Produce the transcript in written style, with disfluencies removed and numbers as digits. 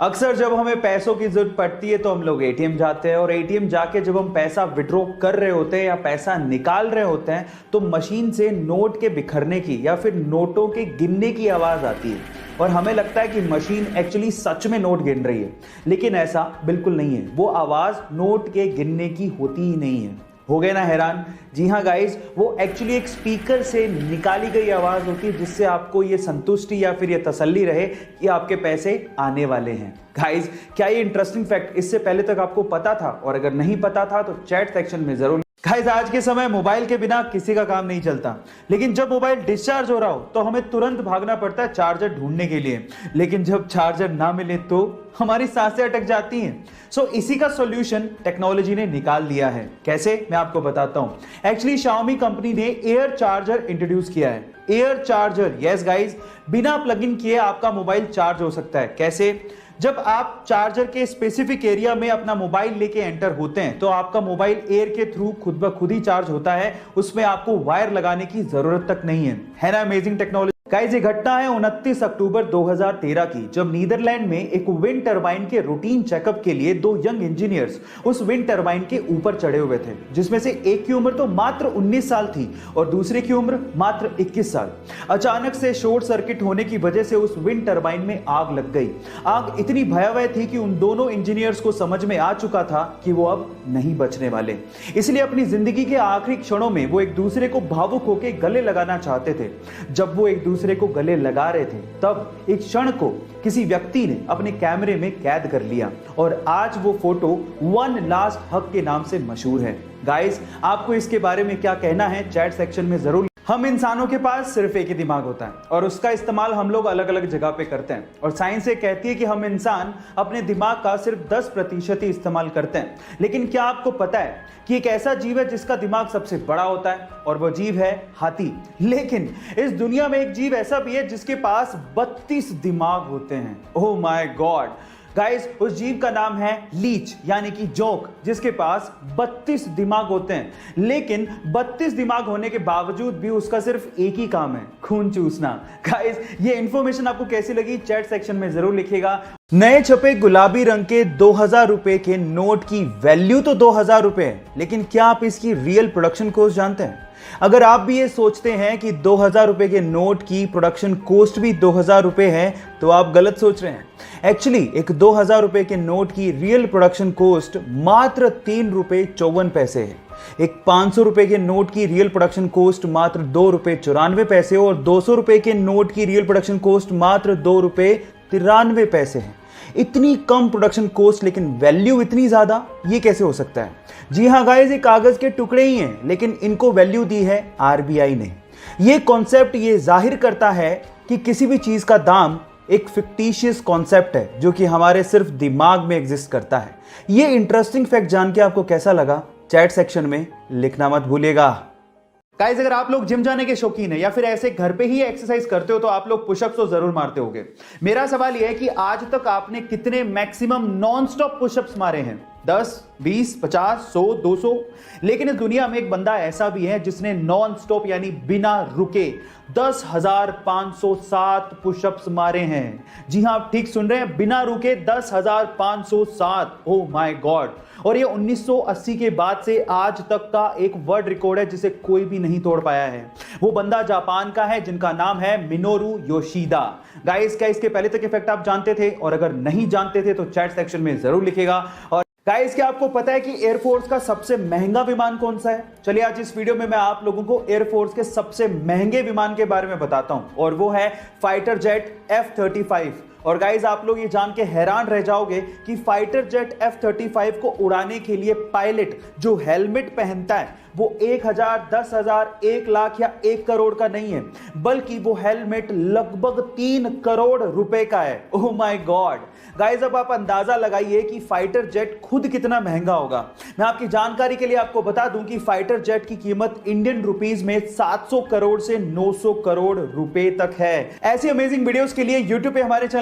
अक्सर जब हमें पैसों की जरूरत पड़ती है तो हम लोग एटीएम जाते हैं और एटीएम जाके जब हम पैसा विड्रॉ कर रहे होते हैं या पैसा निकाल रहे होते हैं तो मशीन से नोट के बिखरने की या फिर नोटों के गिनने की आवाज आती है और हमें लगता है कि मशीन एक्चुअली सच में नोट गिन रही है, लेकिन ऐसा बिल्कुल नहीं है। वो आवाज नोट के गिनने की होती ही नहीं है। हो गए ना हैरान? जी हाँ गाइस, वो एक्चुअली एक स्पीकर से निकाली गई आवाज होती है जिससे आपको ये संतुष्टि या फिर ये तसल्ली रहे कि आपके पैसे आने वाले हैं। गाइस, क्या ये इंटरेस्टिंग फैक्ट इससे पहले तक आपको पता था? और अगर नहीं पता था तो चैट सेक्शन में जरूर। गाइस, आज के समय मोबाइल के बिना किसी का काम नहीं चलता, लेकिन जब मोबाइल डिस्चार्ज हो रहा हो तो हमें तुरंत भागना पड़ता है चार्जर ढूंढने के लिए, लेकिन जब चार्जर ना मिले तो हमारी सांसें अटक जाती हैं। सो इसी का सॉल्यूशन टेक्नोलॉजी ने निकाल दिया है। कैसे, मैं आपको बताता हूं। एक्चुअली Xiaomi कंपनी ने एयर चार्जर इंट्रोड्यूस किया है। एयर चार्जर, यस गाइस, बिना प्लग इन किए आपका मोबाइल चार्ज हो सकता है। कैसे? जब आप चार्जर के स्पेसिफिक एरिया में अपना मोबाइल लेके एंटर होते हैं तो आपका मोबाइल एयर के थ्रू खुद ब खुद ही चार्ज होता है। उसमें आपको वायर लगाने की जरूरत तक नहीं है ना? Amazing technology. गाइस, ये घटना है 29 अक्टूबर 2013 की, जब नीदरलैंड में एक विंड टरबाइन के रूटीन चेकअप के लिए दो यंग इंजीनियर्स उस विंड टरबाइन के ऊपर चढ़े हुए थे, जिसमें से एक की उम्र तो मात्र 19 साल थी और दूसरे की उम्र मात्र 21 साल। अचानक से शॉर्ट सर्किट होने की वजह से उस विंड टरबाइन में आग लग गई। आग इतनी भयावह थी कि उन दोनों इंजीनियर्स को समझ में आ चुका था कि वो अब नहीं बचने वाले। इसलिए अपनी जिंदगी के आखिरी क्षणों में वो एक दूसरे को भावुक होकर गले लगाना चाहते थे। जब वो एक दूसरे को गले लगा रहे थे तब एक क्षण को किसी व्यक्ति ने अपने कैमरे में कैद कर लिया और आज वो फोटो वन लास्ट हग के नाम से मशहूर है। गाइस, आपको इसके बारे में क्या कहना है चैट सेक्शन में जरूर। हम इंसानों के पास सिर्फ एक ही दिमाग होता है और उसका इस्तेमाल हम लोग अलग अलग जगह पे करते हैं, और साइंस ये कहती है कि हम इंसान अपने दिमाग का सिर्फ 10% ही इस्तेमाल करते हैं। लेकिन क्या आपको पता है कि एक ऐसा जीव है जिसका दिमाग सबसे बड़ा होता है, और वो जीव है हाथी। लेकिन इस दुनिया में एक जीव ऐसा भी है जिसके पास 32 दिमाग होते हैं। ओह माय गॉड गाइस, उस जीव का नाम है लीच यानी कि जोंक, जिसके पास 32 दिमाग होते हैं। लेकिन 32 दिमाग होने के बावजूद भी उसका सिर्फ एक ही काम है, खून चूसना। गाइस, ये इंफॉर्मेशन आपको कैसी लगी चैट सेक्शन में जरूर लिखिएगा। नए छपे गुलाबी रंग के 2000 रुपए के नोट की वैल्यू तो 2000 रुपए है, लेकिन क्या आप इसकी रियल प्रोडक्शन कॉस्ट जानते हैं? अगर आप भी ये सोचते हैं कि 2000 रुपए के नोट की प्रोडक्शन कॉस्ट भी 2000 रुपए है तो आप गलत सोच रहे हैं। एक्चुअली एक 2000 रुपए के नोट की रियल प्रोडक्शन कॉस्ट मात्र 3 रुपए 54 पैसे है। एक 500 रुपए के नोट की रियल प्रोडक्शन कॉस्ट मात्र 2 रुपए 94 पैसे और 200 रुपए के नोट की रियल प्रोडक्शन कॉस्ट मात्र 2 रुपए 93 पैसे है। इतनी कम प्रोडक्शन कॉस्ट लेकिन वैल्यू इतनी ज्यादा, ये कैसे हो सकता है? जी हाँ गाइस, ये कागज के टुकड़े ही हैं, लेकिन इनको वैल्यू दी है आरबीआई ने। ये कॉन्सेप्ट ये जाहिर करता है कि किसी भी चीज का दाम एक फिक्टिशियस कॉन्सेप्ट है जो कि हमारे सिर्फ दिमाग में एग्जिस्ट करता है। ये इंटरेस्टिंग फैक्ट जान के आपको कैसा लगा चैट सेक्शन में लिखना मत भूलिएगा। गाइस, अगर आप लोग जिम जाने के शौकीन है या फिर ऐसे घर पे ही एक्सरसाइज करते हो तो आप लोग पुशअप्स तो जरूर मारते होंगे। मेरा सवाल यह है कि आज तक आपने कितने मैक्सिमम नॉन स्टॉप पुशअप्स मारे हैं? 10, 20, 50, 100, 200? लेकिन इस दुनिया में एक बंदा ऐसा भी है जिसने नॉन स्टॉप यानी बिना रुके 10,507 पुशअप्स मारे हैं। जी हां, आप ठीक सुन रहे हैं, बिना रुके 10,507। Oh my God! और ये 1980 के बाद से आज तक का एक वर्ल्ड रिकॉर्ड है जिसे कोई भी नहीं तोड़ पाया है। वो बंदा जापान का है जिनका नाम है मिनोरू योशिदा। गाइस, क्या इसके पहले तक इफेक्ट आप जानते थे? और अगर नहीं जानते थे तो चैट सेक्शन में जरूर लिखिएगा। और गाइस, क्या आपको पता है कि एयरफोर्स का सबसे महंगा विमान कौन सा है? चलिए आज इस वीडियो में मैं आप लोगों को एयरफोर्स के सबसे महंगे विमान के बारे में बताता हूं, और वो है फाइटर जेट F-35। और गाइस, आप लोग ये जान के हैरान रह जाओगे कि फाइटर जेट F-35 को उड़ाने के लिए पायलट जो हेलमेट पहनता है वो 1000, 10,000, 1 लाख या 1 करोड़ का नहीं है, बल्कि वो हेलमेट लगभग 3 करोड़ रुपए का है। Oh my God! गाइस, अब आप अंदाजा लगाइए कि फाइटर जेट खुद कितना महंगा होगा। मैं आपकी जानकारी के लिए आपको बता दूं कि फाइटर जेट की कीमत इंडियन रुपीस में 700 करोड़ से 900 करोड़ रुपए तक है। ऐसी अमेजिंग वीडियोस के लिए यूट्यूब पे हमारे चैनल